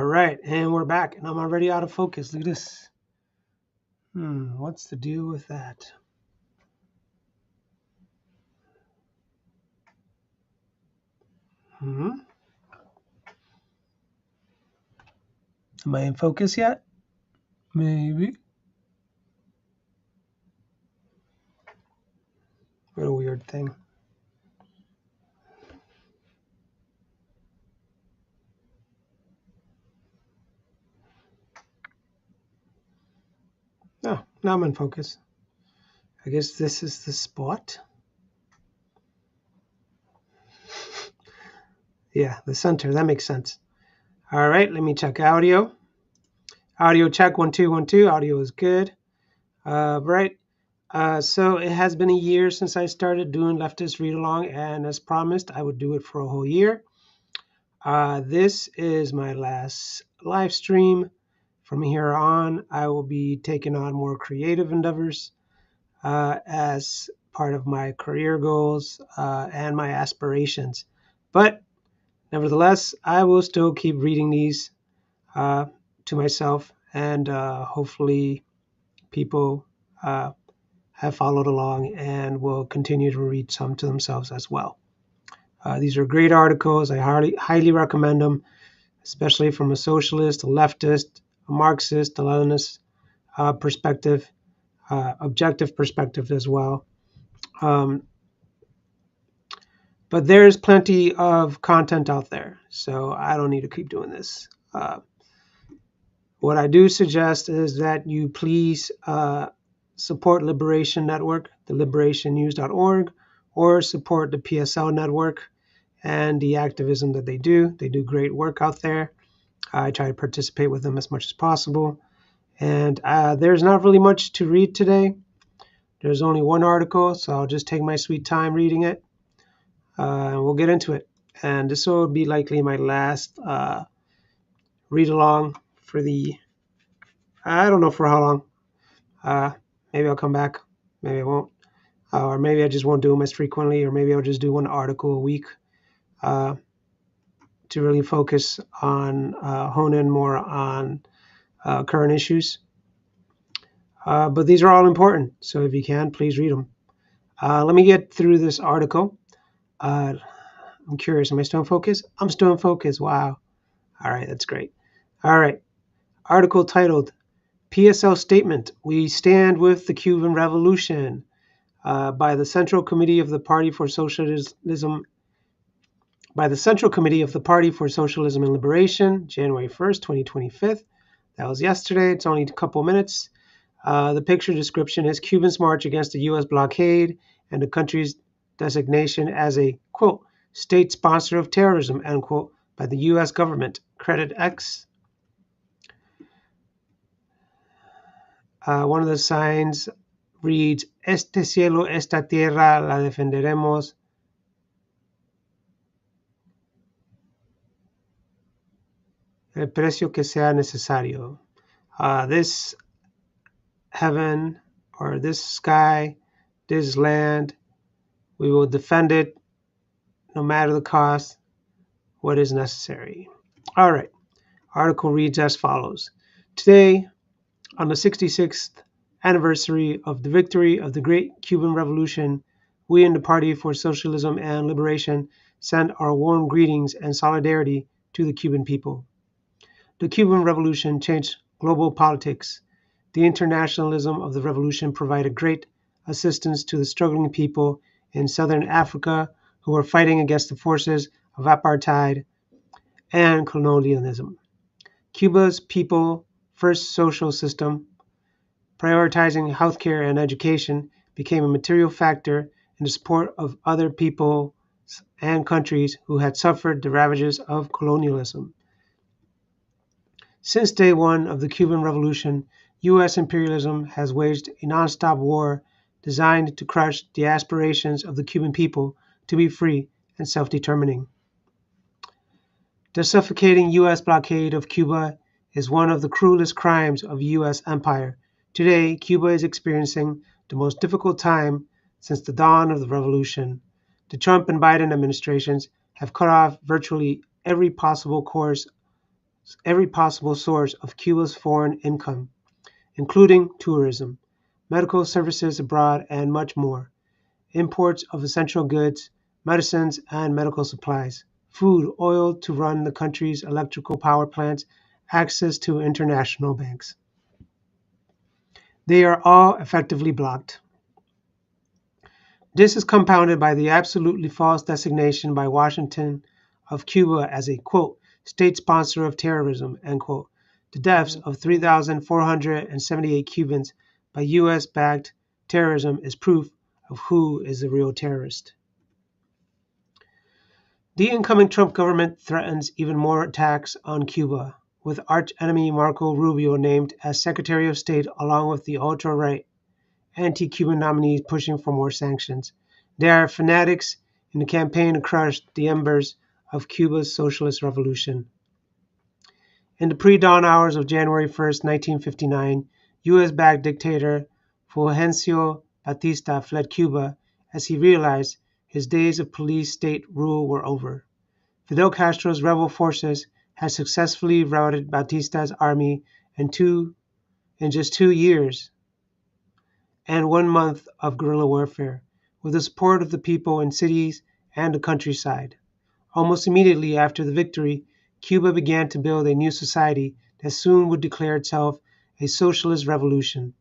right, and we're back, and I'm already out of focus. Look at this. What's the deal with that? Am I in focus yet? Maybe. What a weird thing. Oh, now I'm in focus. I guess this is the spot. Yeah, the center. That makes sense. All right, let me check audio. Audio check 1 2 1 2. Audio is good. Right. So it has been a year since I started doing Leftist Read-Along, and as promised, I would do it for a whole year. This is my last live stream. From here on, I will be taking on more creative endeavors as part of my career goals and my aspirations. But nevertheless, I will still keep reading these to myself, and hopefully people have followed along and will continue to read some to themselves as well. These are great articles. I highly recommend them, especially from a socialist, a leftist, a Marxist, a Leninist perspective, objective perspective as well. But there's plenty of content out there, so I don't need to keep doing this. What I do suggest is that you please support Liberation Network, the liberationnews.org, or support the PSL Network and the activism that they do. They do great work out there. I try to participate with them as much as possible. And there's not really much to read today. There's only one article, so I'll just take my sweet time reading it. And we'll get into it. And this will be likely my last read-along for I don't know for how long. Maybe I'll come back. Maybe I won't. Or maybe I just won't do them as frequently, or maybe I'll just do one article a week to really focus on, hone in more on current issues. But these are all important, so if you can, please read them. Let me get through this article. I'm curious, am I still in focus? I'm still in focus. Wow. All right, that's great. All right. Article titled, PSL Statement, We Stand with the Cuban Revolution, by the Central Committee of the Party for Socialism and Liberation, January 1st, 2025. That was yesterday. It's only a couple minutes. The picture description is Cubans march against the U.S. blockade and the country's designation as a, quote, state sponsor of terrorism, end quote, by the U.S. government. Credit X. One of the signs reads, Este cielo, esta tierra, la defenderemos. El precio que sea necesario. This heaven or this sky, this land, we will defend it no matter the cost, what is necessary. All right. Article reads as follows. Today, on the 66th anniversary of the victory of the Great Cuban Revolution, we in the Party for Socialism and Liberation send our warm greetings and solidarity to the Cuban people. The Cuban Revolution changed global politics. The internationalism of the revolution provided great assistance to the struggling people in southern Africa who were fighting against the forces of apartheid and colonialism. Cuba's people-first social system, prioritizing healthcare and education, became a material factor in the support of other people and countries who had suffered the ravages of colonialism. Since day one of the Cuban Revolution, U.S. imperialism has waged a non-stop war designed to crush the aspirations of the Cuban people to be free and self-determining. The suffocating U.S. blockade of Cuba is one of the cruelest crimes of U.S. empire. Today, Cuba is experiencing the most difficult time since the dawn of the revolution. The Trump and Biden administrations have cut off virtually every possible course every possible source of Cuba's foreign income, including tourism, medical services abroad, and much more. Imports of essential goods, medicines, and medical supplies, food, oil to run the country's electrical power plants, access to international banks. They are all effectively blocked. This is compounded by the absolutely false designation by Washington of Cuba as a, quote, state sponsor of terrorism, end quote. The deaths of 3,478 Cubans by U.S. backed terrorism is proof of who is the real terrorist. The incoming Trump government threatens even more attacks on Cuba, with arch-enemy Marco Rubio named as Secretary of State along with the ultra-right anti-Cuban nominees pushing for more sanctions. They are fanatics in the campaign to crush the embers of Cuba's socialist revolution. In the pre-dawn hours of January 1st, 1959, U.S.-backed dictator Fulgencio Batista fled Cuba as he realized his days of police state rule were over. Fidel Castro's rebel forces had successfully routed Batista's army in just 2 years and 1 month of guerrilla warfare, with the support of the people in cities and the countryside. Almost immediately after the victory, Cuba began to build a new society that soon would declare itself a socialist revolution.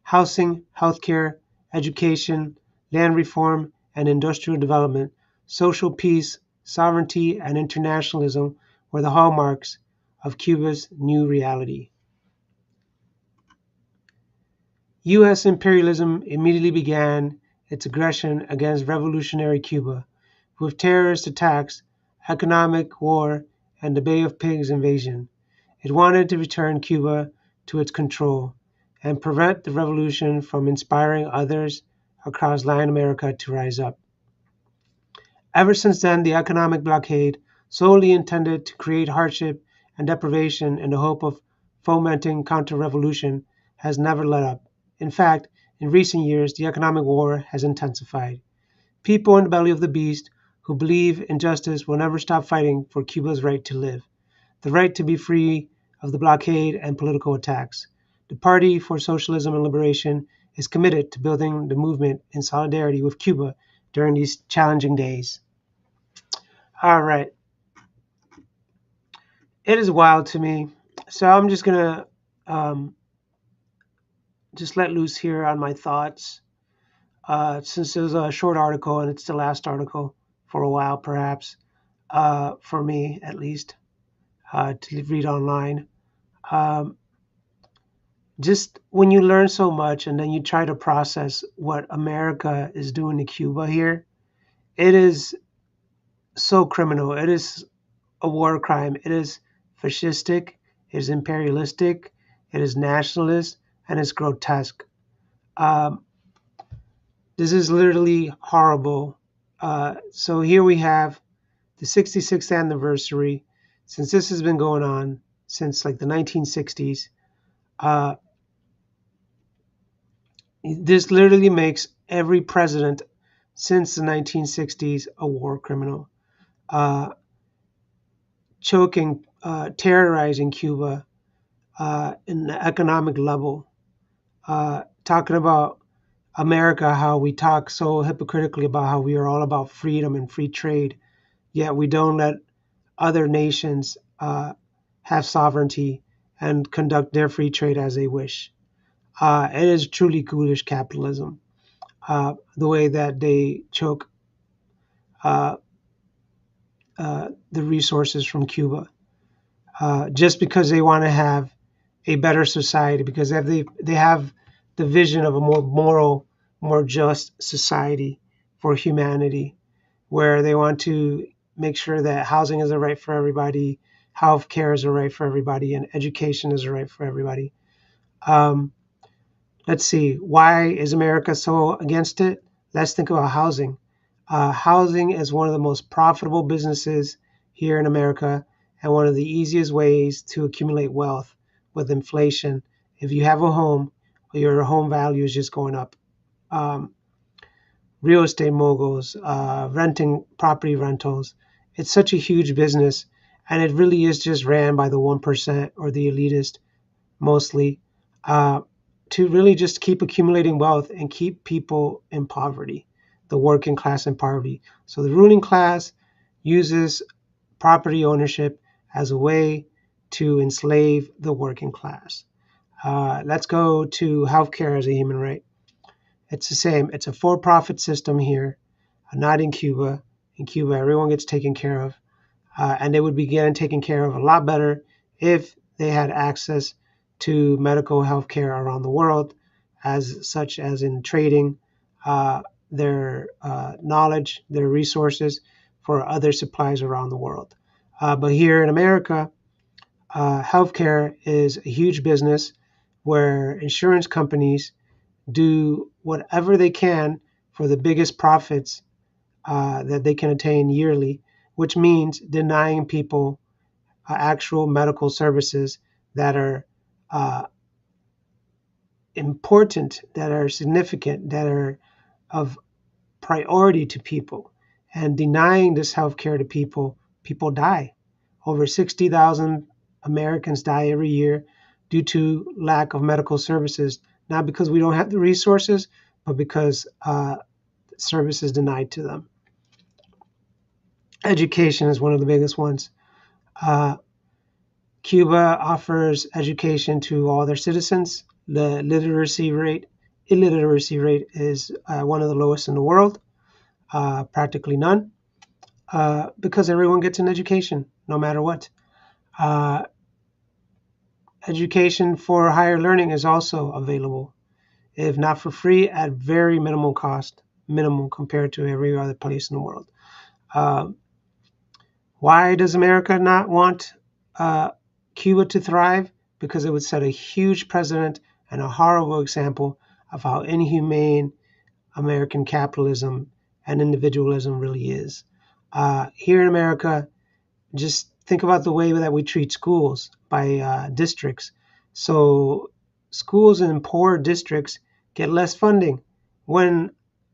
Housing, healthcare, education, land reform, and industrial development, social peace, sovereignty, and internationalism were the hallmarks of Cuba's new reality. U.S. imperialism immediately began its aggression against revolutionary Cuba, with terrorist attacks, economic war, and the Bay of Pigs invasion. It wanted to return Cuba to its control and prevent the revolution from inspiring others across Latin America to rise up. Ever since then, the economic blockade, solely intended to create hardship and deprivation in the hope of fomenting counter-revolution, has never let up. In fact, in recent years, the economic war has intensified. People in the belly of the beast who believe in justice will never stop fighting for Cuba's right to live, the right to be free of the blockade and political attacks. The Party for Socialism and Liberation is committed to building the movement in solidarity with Cuba during these challenging days. All right. It is wild to me. So I'm just going to just let loose here on my thoughts. Since it was a short article and it's the last article for a while, perhaps, for me at least, to read online. Just when you learn so much and then you try to process what America is doing to Cuba here, it is so criminal. It is a war crime. It is fascistic. It is imperialistic. It is nationalist, and it's grotesque. Um, this is literally horrible. So here we have the 66th anniversary. Since this has been going on since like the 1960s, uh, this literally makes every president since the 1960s a war criminal, choking, terrorizing Cuba in the economic level, talking about America, how we talk so hypocritically about how we are all about freedom and free trade, yet we don't let other nations have sovereignty and conduct their free trade as they wish. It is truly ghoulish capitalism, the way that they choke uh, the resources from Cuba, just because they want to have a better society, because they have the vision of a more moral, more just society for humanity, where they want to make sure that housing is a right for everybody, health care is a right for everybody, and education is a right for everybody. Um, let's see, why is America so against it? Let's think about housing. Housing is one of the most profitable businesses here in America and one of the easiest ways to accumulate wealth with inflation. If you have a home, your home value is just going up. Um, Real estate moguls, renting property rentals. It's such a huge business, and it really is just ran by the 1% or the elitist mostly, uh, to really just keep accumulating wealth and keep people in poverty, the working class in poverty. So the ruling class uses property ownership as a way to enslave the working class. Let's go to healthcare as a human right. It's the same. It's a for-profit system here, not in Cuba. In Cuba, everyone gets taken care of, and they would be getting taken care of a lot better if they had access to medical health care around the world, as such as in trading their knowledge, their resources for other supplies around the world. But here in America, healthcare is a huge business where insurance companies do whatever they can for the biggest profits that they can attain yearly, which means denying people actual medical services that are uh, important, that are significant, that are of priority to people. And denying this health care to people, people die. Over 60,000 Americans die every year due to lack of medical services, not because we don't have the resources, but because services denied to them. Education is one of the biggest ones. Uh, Cuba offers education to all their citizens. The illiteracy rate is one of the lowest in the world, practically none, because everyone gets an education, no matter what. Uh, Education for higher learning is also available, if not for free, at very minimal cost, minimal compared to every other place in the world. Uh, Why does America not want Cuba to thrive? Because it would set a huge precedent and a horrible example of how inhumane American capitalism and individualism really is. Here in America, just think about the way that we treat schools by districts. So schools in poor districts get less funding when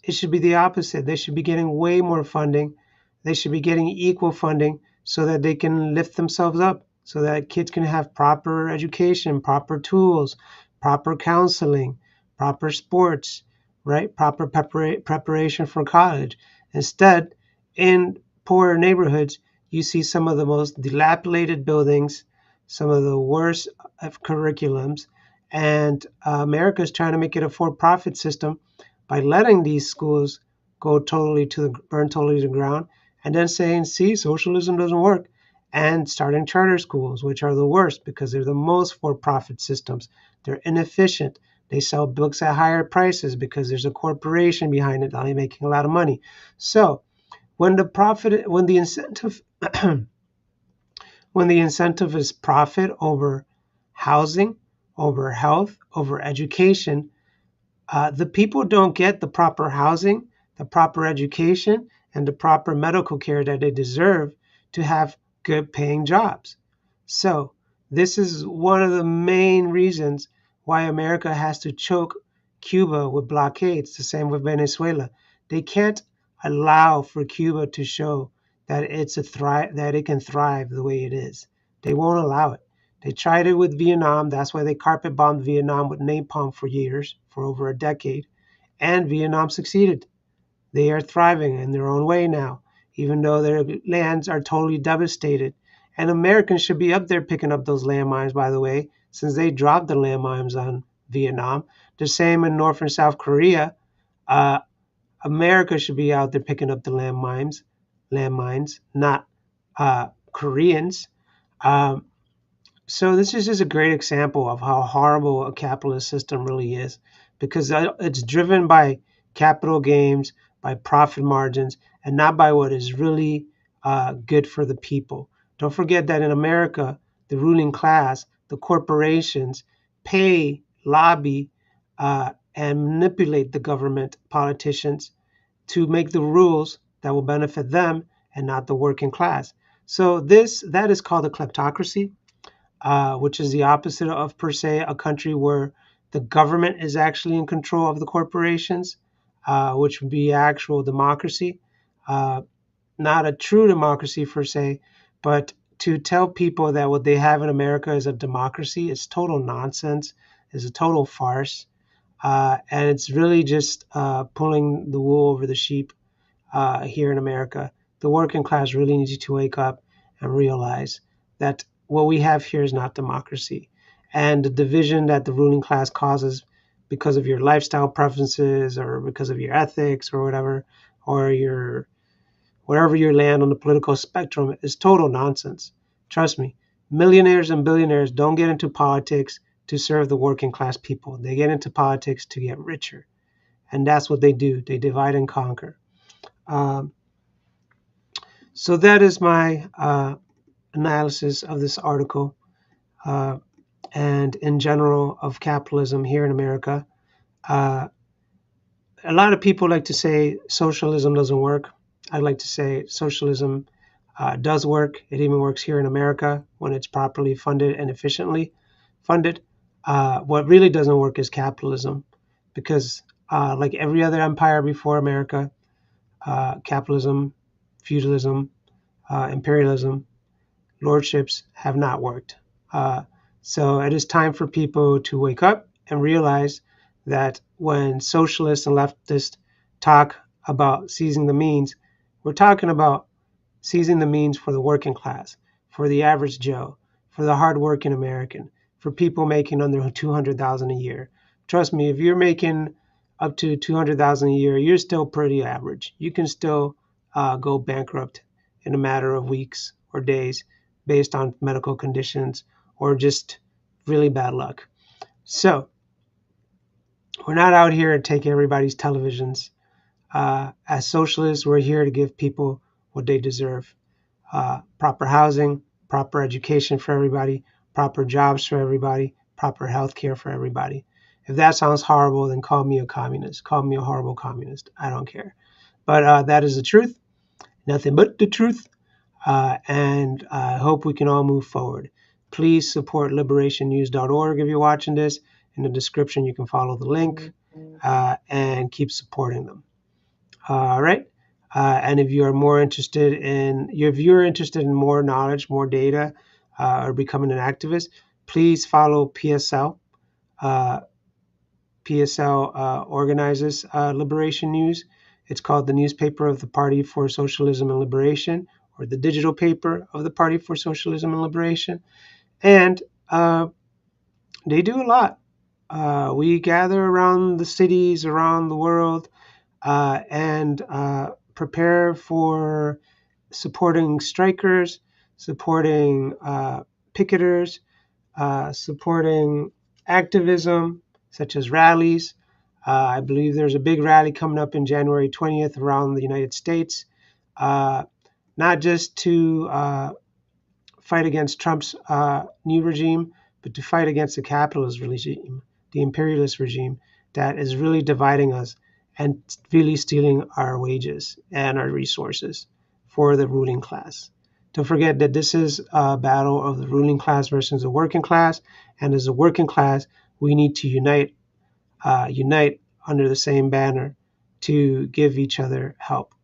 it should be the opposite. They should be getting way more funding. They should be getting equal funding so that they can lift themselves up, so that kids can have proper education, proper tools, proper counseling, proper sports, right? Proper preparation for college. Instead, in poorer neighborhoods, you see some of the most dilapidated buildings, some of the worst of curriculums, and America is trying to make it a for-profit system by letting these schools go burn totally to the ground, and then saying, "See, socialism doesn't work," and starting charter schools, which are the worst because they're the most for-profit systems. They're inefficient. They sell books at higher prices because there's a corporation behind it, only making a lot of money. So when the incentive when the incentive is profit over housing, over health, over education, the people don't get the proper housing, the proper education, and the proper medical care that they deserve to have good paying jobs. So, this is one of the main reasons why America has to choke Cuba with blockades, the same with Venezuela. They can't allow for Cuba to show that that it can thrive the way it is. They won't allow it. They tried it with Vietnam. That's why they carpet bombed Vietnam with napalm for years, for over a decade. And Vietnam succeeded. They are thriving in their own way now, even though their lands are totally devastated. And Americans should be up there picking up those landmines, by the way, since they dropped the landmines on Vietnam. The same in North and South Korea. Uh, America should be out there picking up the landmines, not Koreans. Um, so this is just a great example of how horrible a capitalist system really is, because it's driven by capital gains, by profit margins, and not by what is really good for the people. Don't forget that in America, the ruling class, the corporations, pay, lobby, and manipulate the government politicians to make the rules that will benefit them and not the working class. So that is called a kleptocracy, which is the opposite of, per se, a country where the government is actually in control of the corporations, which would be actual democracy. Uh, Not a true democracy, per se, but to tell people that what they have in America is a democracy is total nonsense, is a total farce, and it's really just pulling the wool over the sheep here in America. The working class really needs to wake up and realize that what we have here is not democracy. And the division that the ruling class causes because of your lifestyle preferences or because of your ethics or whatever, or your wherever you land on the political spectrum is total nonsense. Trust me, millionaires and billionaires don't get into politics to serve the working class people. They get into politics to get richer. And that's what they do. They divide and conquer. Um, so that is my analysis of this article and in general of capitalism here in America. Uh, a lot of people like to say socialism doesn't work. I'd like to say socialism does work. It even works here in America when it's properly funded and efficiently funded. What really doesn't work is capitalism because, like every other empire before America, capitalism, feudalism, imperialism, lordships have not worked. Uh, so it is time for people to wake up and realize that when socialists and leftists talk about seizing the means, we're talking about seizing the means for the working class, for the average Joe, for the hardworking American, for people making under 200,000 a year. Trust me, if you're making up to 200,000 a year, you're still pretty average. You can still go bankrupt in a matter of weeks or days based on medical conditions or just really bad luck. So we're not out here to take everybody's televisions. As socialists, we're here to give people what they deserve. Proper housing, proper education for everybody, proper jobs for everybody, proper health care for everybody. If that sounds horrible, then call me a communist. Call me a horrible communist. I don't care. But that is the truth. Nothing but the truth. And I hope we can all move forward. Please support liberationnews.org if you're watching this. In the description, you can follow the link and keep supporting them. All right. And if you're interested in more knowledge, more data, or becoming an activist, please follow PSL. PSL organizes Liberation News. It's called the newspaper of the Party for Socialism and Liberation, or the digital paper of the Party for Socialism and Liberation. And they do a lot. We gather around the cities, around the world, and prepare for supporting strikers, supporting picketers, supporting activism such as rallies. I believe there's a big rally coming up in January 20th around the United States, not just to fight against Trump's new regime, but to fight against the capitalist regime, the imperialist regime that is really dividing us and really stealing our wages and our resources for the ruling class. Don't forget that this is a battle of the ruling class versus the working class, and as a working class, we need to unite under the same banner to give each other help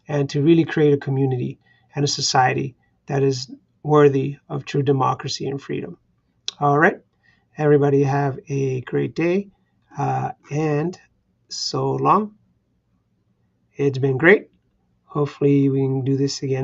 and to really create a community and a society that is worthy of true democracy and freedom. All right, everybody have a great day, and so long. It's been great. Hopefully we can do this again.